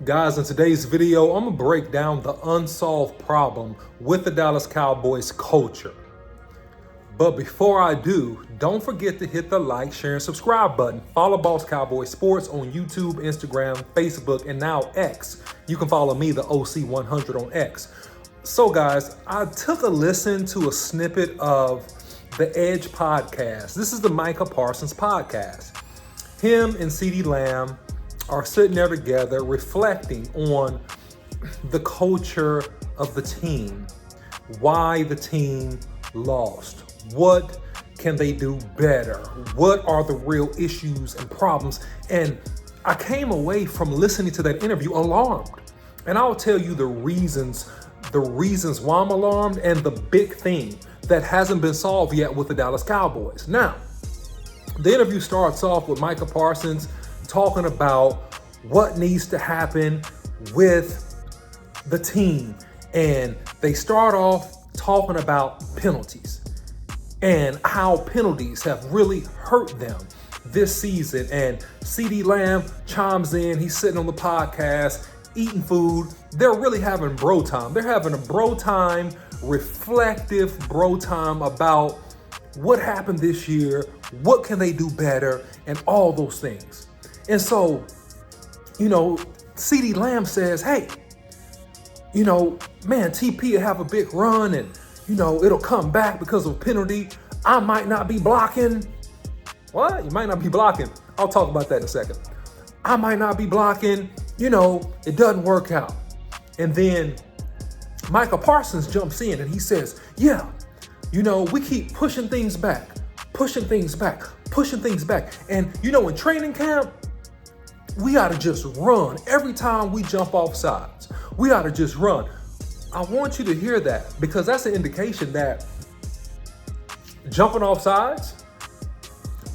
Guys, in today's video, I'm gonna break down the unsolved problem with the Dallas Cowboys culture. But before I do, don't forget to hit the like, share, and subscribe button. Follow Boss Cowboy Sports on YouTube, Instagram, Facebook, and now X. You can follow me, the OC100 on X. So guys, I took a listen to a snippet of the Edge podcast. This is the Micah Parsons podcast. Him and CeeDee Lamb are sitting there together reflecting on the culture of the team, why the team lost, what can they do better, what are the real issues and problems. And I came away from listening to that interview alarmed. And I'll tell you the reasons why I'm alarmed and the big thing that hasn't been solved yet with the Dallas Cowboys. Now, the interview starts off with Micah Parsons talking about what needs to happen with the team. And they start off talking about penalties and how penalties have really hurt them this season. And CeeDee Lamb chimes in. He's sitting on the podcast, eating food. They're really having bro time. They're having a bro time, reflective bro time about what happened this year, what can they do better, and all those things. And so, CeeDee Lamb says, hey, man, TP will have a big run and, it'll come back because of a penalty. I might not be blocking. What? You might not be blocking. I'll talk about that in a second. I might not be blocking. It doesn't work out. And then Micah Parsons jumps in and he says, yeah, we keep pushing things back. And, in training camp, we ought to just run. Every time we jump off sides, we ought to just run. I want you to hear that because that's an indication that jumping off sides,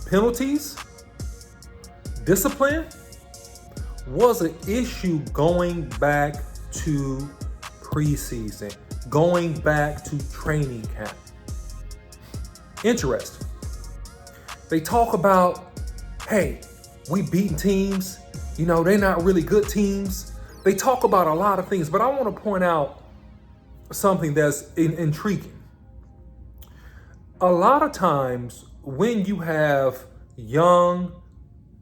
penalties, discipline was an issue going back to preseason, going back to training camp. Interesting. They talk about, hey, we beating teams. They're not really good teams. They talk about a lot of things, but I want to point out something that's intriguing. A lot of times when you have young,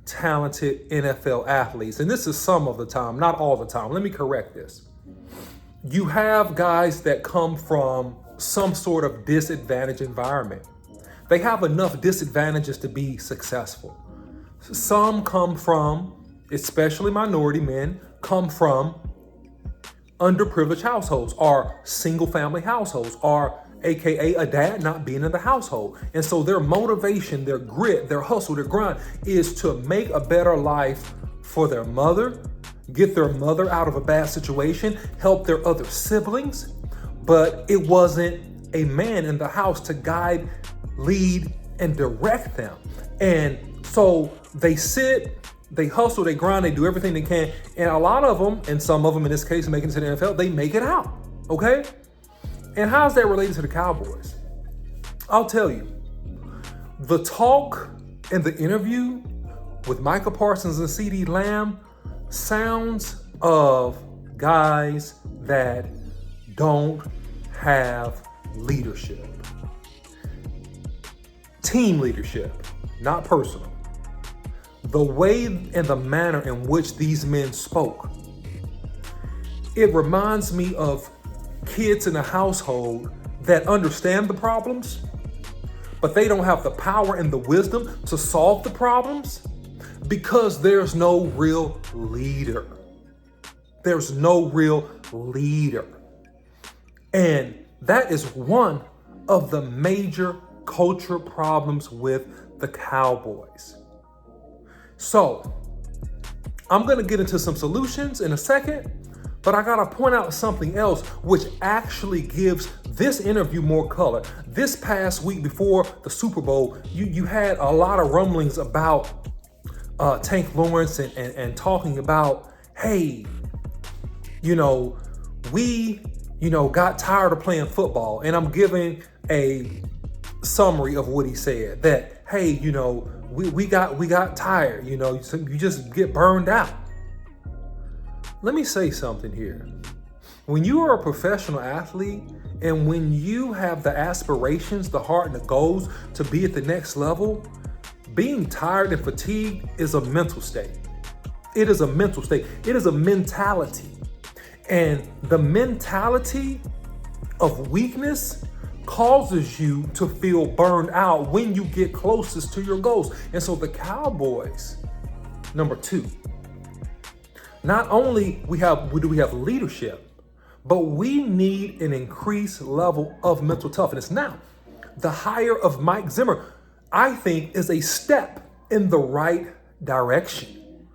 talented NFL athletes, and this is some of the time, not all the time. Let me correct this. You have guys that come from some sort of disadvantaged environment. They have enough disadvantages to be successful. Some come from, especially minority men, come from underprivileged households or single family households or AKA a dad not being in the household. And so their motivation, their grit, their hustle, their grind is to make a better life for their mother, get their mother out of a bad situation, help their other siblings. But it wasn't a man in the house to guide, lead, and direct them. And so they sit, they hustle, they grind, they do everything they can. And a lot of them, and some of them in this case making it to the NFL, they make it out, okay? And how's that related to the Cowboys? I'll tell you. The talk in the interview with Micah Parsons and CeeDee Lamb sounds of guys that don't have leadership. Team leadership, not personal. The way and the manner in which these men spoke, it reminds me of kids in a household that understand the problems, but they don't have the power and the wisdom to solve the problems because there's no real leader. There's no real leader. And that is one of the major culture problems with the Cowboys. So, I'm going to get into some solutions in a second, but I got to point out something else which actually gives this interview more color. This past week before the Super Bowl, you had a lot of rumblings about Tank Lawrence and talking about, hey, we, got tired of playing football. And I'm giving a summary of what he said, that, hey, we got tired, you just get burned out. Let me say something here. When you are a professional athlete and when you have the aspirations, the heart, and the goals to be at the next level, being tired and fatigued is a mental state. It is a mental state. It is a mentality. And the mentality of weakness causes you to feel burned out when you get closest to your goals. And so the Cowboys, number two, not only do we have leadership, but we need an increased level of mental toughness. Now, the hire of Mike Zimmer, I think, is a step in the right direction.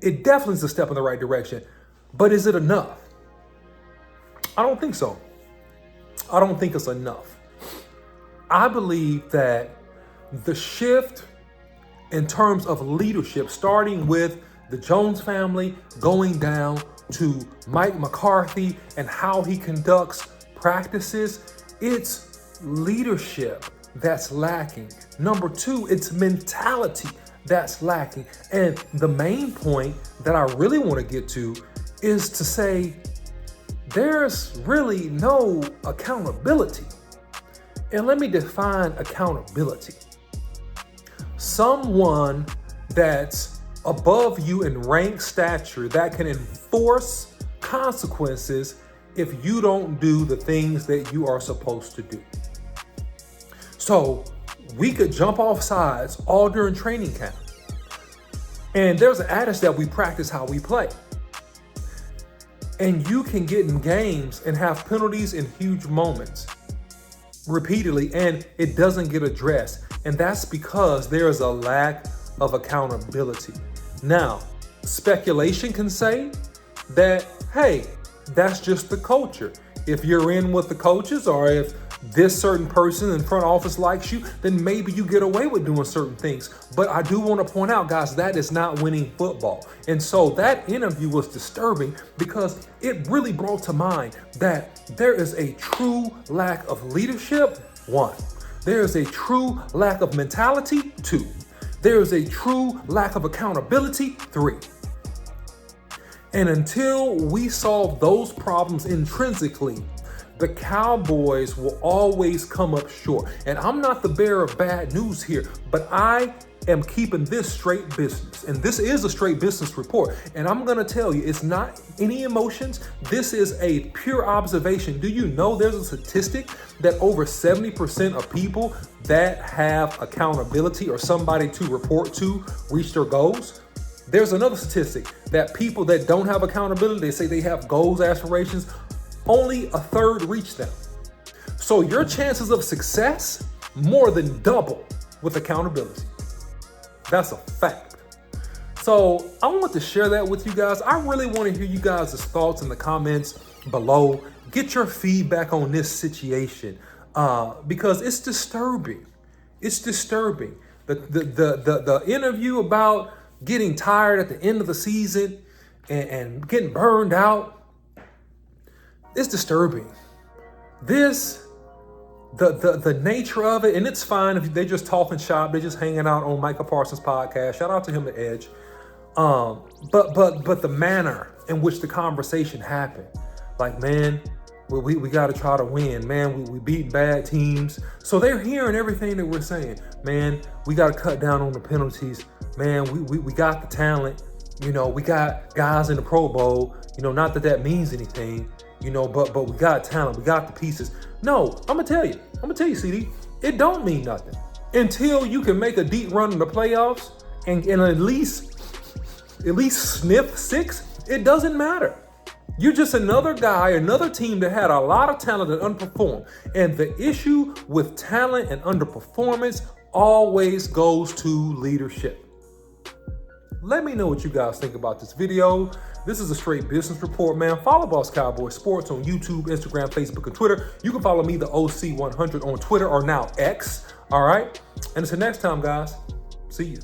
It definitely is a step in the right direction, but is it enough? I don't think so. I don't think it's enough. I believe that the shift in terms of leadership, starting with the Jones family, going down to Mike McCarthy and how he conducts practices, it's leadership that's lacking. Number two, it's mentality that's lacking. And the main point that I really want to get to is to say there's really no accountability. And let me define accountability. Someone that's above you in rank stature that can enforce consequences if you don't do the things that you are supposed to do. So we could jump off sides all during training camp. And there's an adage that we practice how we play. And you can get in games and have penalties in huge moments repeatedly, and it doesn't get addressed. And that's because there is a lack of accountability. Now, speculation can say that, hey, that's just the culture. If you're in with the coaches, or if this certain person in front office likes you, then maybe you get away with doing certain things. But I do want to point out, guys, that is not winning football. And so that interview was disturbing because it really brought to mind that there is a true lack of leadership, one. There is a true lack of mentality, two. There is a true lack of accountability, three. And until we solve those problems intrinsically, the Cowboys will always come up short. And I'm not the bearer of bad news here, but I am keeping this straight business. And this is a straight business report. And I'm going to tell you, it's not any emotions. This is a pure observation. Do you know there's a statistic that over 70% of people that have accountability or somebody to report to reach their goals? There's another statistic that people that don't have accountability, they say they have goals, aspirations, only a third reach them. So your chances of success more than double with accountability. That's a fact. So I want to share that with you guys. I really want to hear you guys' thoughts in the comments below. Get your feedback on this situation because it's disturbing. It's disturbing. The interview about getting tired at the end of the season and getting burned out, it's disturbing. The nature of it, and it's fine if they're just talking shop, they're just hanging out on Micah Parsons' podcast. Shout out to him, The Edge. But the manner in which the conversation happened, like, man, we got to try to win, man. We beat bad teams, so they're hearing everything that we're saying. Man, we got to cut down on the penalties. Man, we got the talent. You know, we got guys in the Pro Bowl. You know, not that means anything. You know, but we got talent, we got the pieces. No, I'm gonna tell you, CD, it don't mean nothing until you can make a deep run in the playoffs and at least sniff six. It doesn't matter. You're just another guy, another team that had a lot of talent that underperformed. And the issue with talent and underperformance always goes to leadership. Let me know what you guys think about this video. This is a straight business report, man. Follow Boss Cowboy Sports on YouTube, Instagram, Facebook, and Twitter. You can follow me, the OC100, on Twitter or now X. All right? And until next time, guys, see you.